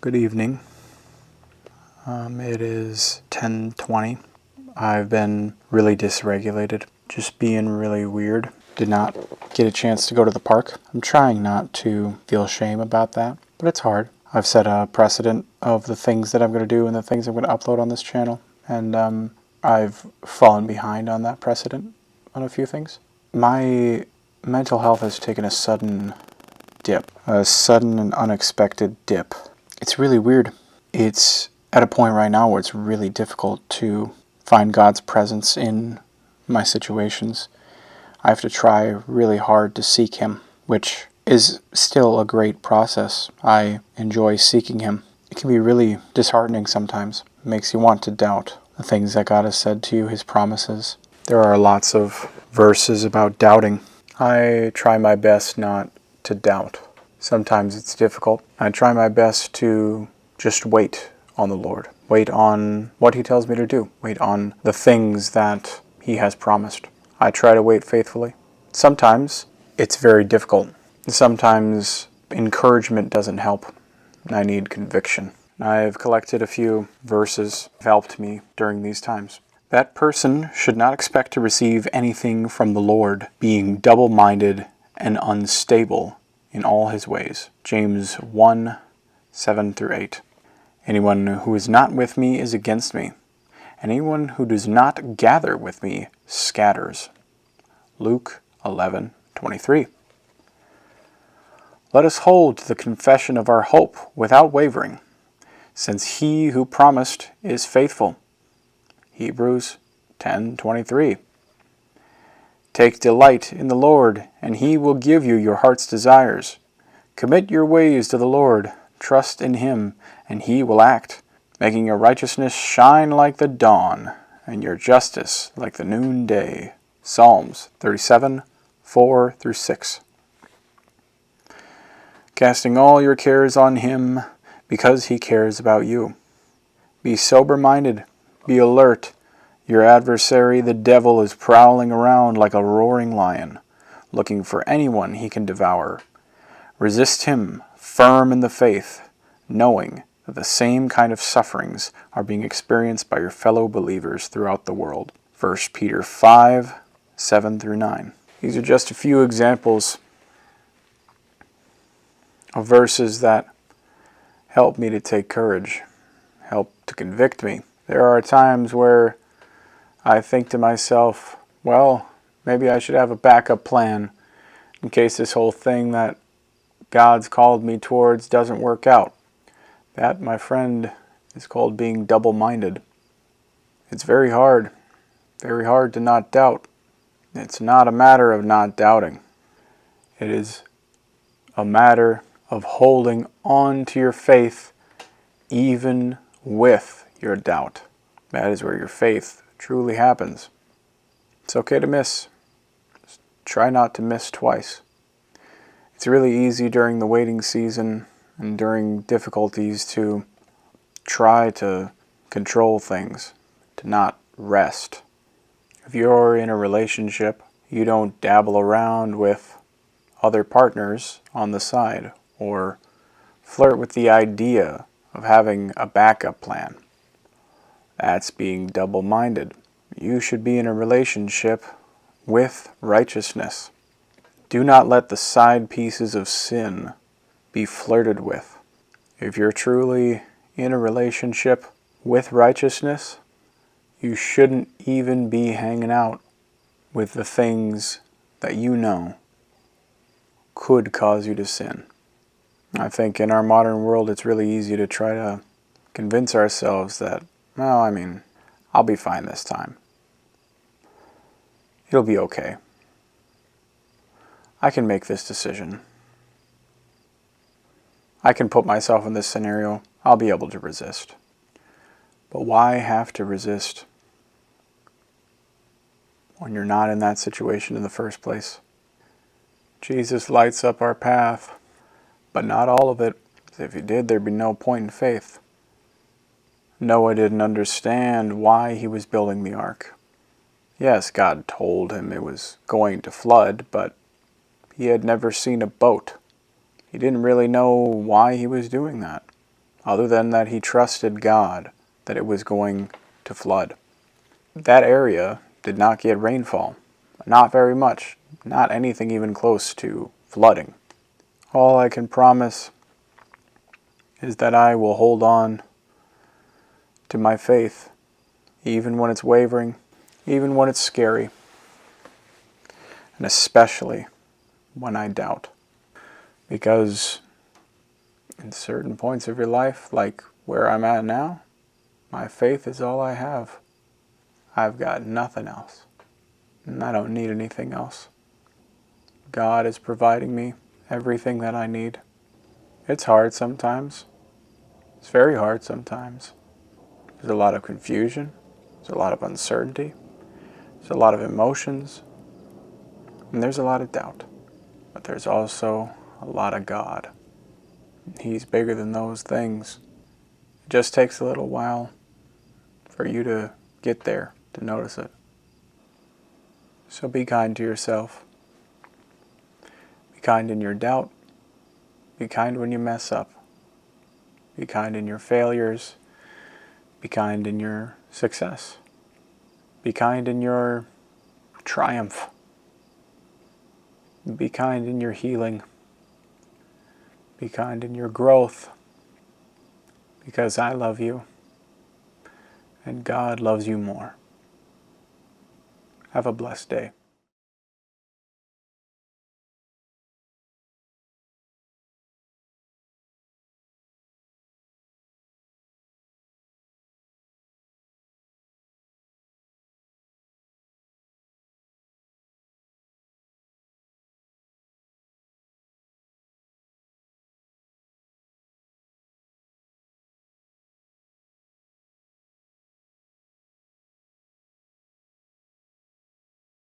Good evening. It is 10:20. I've been really dysregulated, just being really weird. Did not get a chance to go to the park. I'm trying not to feel shame about that, but it's hard. I've set a precedent of the things that I'm going to do and the things I'm going to upload on this channel, and I've fallen behind on that precedent on a few things. My mental health has taken a sudden dip, a sudden and unexpected dip. It's really weird. It's at a point right now where it's really difficult to find God's presence in my situations. I have to try really hard to seek Him, which is still a great process. I enjoy seeking Him. It can be really disheartening sometimes. It makes you want to doubt the things that God has said to you, His promises. There are lots of verses about doubting. I try my best not to doubt. Sometimes it's difficult. I try my best to just wait on the Lord. Wait on what He tells me to do. Wait on the things that He has promised. I try to wait faithfully. Sometimes it's very difficult. Sometimes encouragement doesn't help. I need conviction. I've collected a few verses that have helped me during these times. That person should not expect to receive anything from the Lord, being double-minded and unstable in all his ways. James 1, 7-8. Anyone who is not with me is against me. Anyone who does not gather with me scatters. Luke 11:23. Let us hold to the confession of our hope without wavering, since he who promised is faithful. Hebrews 10:23. Take delight in the Lord, and He will give you your heart's desires. Commit your ways to the Lord, trust in Him, and He will act, making your righteousness shine like the dawn, and your justice like the noonday. Psalms 37:4-6. Casting all your cares on Him, because He cares about you. Be sober-minded, be alert. Your adversary, the devil, is prowling around like a roaring lion, looking for anyone he can devour. Resist him, firm in the faith, knowing that the same kind of sufferings are being experienced by your fellow believers throughout the world. 1 Peter 5, 7-9. These are just a few examples of verses that help me to take courage, help to convict me. There are times where I think to myself, well, maybe I should have a backup plan in case this whole thing that God's called me towards doesn't work out. That, my friend, is called being double-minded. It's very hard to not doubt. It's not a matter of not doubting. It is a matter of holding on to your faith even with your doubt. That is where your faith truly happens. It's okay to miss. Just try not to miss twice. It's really easy during the waiting season and during difficulties to try to control things, to not rest. If you're in a relationship, you don't dabble around with other partners on the side or flirt with the idea of having a backup plan. That's being double-minded. You should be in a relationship with righteousness. Do not let the side pieces of sin be flirted with. If you're truly in a relationship with righteousness, you shouldn't even be hanging out with the things that you know could cause you to sin. I think in our modern world it's really easy to try to convince ourselves that, well, I'll be fine this time. It'll be okay. I can make this decision. I can put myself in this scenario. I'll be able to resist. But why have to resist when you're not in that situation in the first place? Jesus lights up our path, but not all of it. If He did, there'd be no point in faith. Noah didn't understand why he was building the ark. Yes, God told him it was going to flood, but he had never seen a boat. He didn't really know why he was doing that. other than that he trusted God that it was going to flood. That area did not get rainfall. Not very much. Not anything even close to flooding. All I can promise is that I will hold on to my faith, even when it's wavering, even when it's scary, and especially when I doubt. Because in certain points of your life, like where I'm at now, my faith is all I have. I've got nothing else, and I don't need anything else. God is providing me everything that I need. It's hard sometimes. It's very hard sometimes. There's a lot of confusion. There's a lot of uncertainty. There's a lot of emotions. And there's a lot of doubt. But there's also a lot of God. He's bigger than those things. It just takes a little while for you to get there, to notice it. So be kind to yourself. Be kind in your doubt. Be kind when you mess up. Be kind in your failures. Be kind in your success. Be kind in your triumph. Be kind in your healing. Be kind in your growth. Because I love you. And God loves you more. Have a blessed day.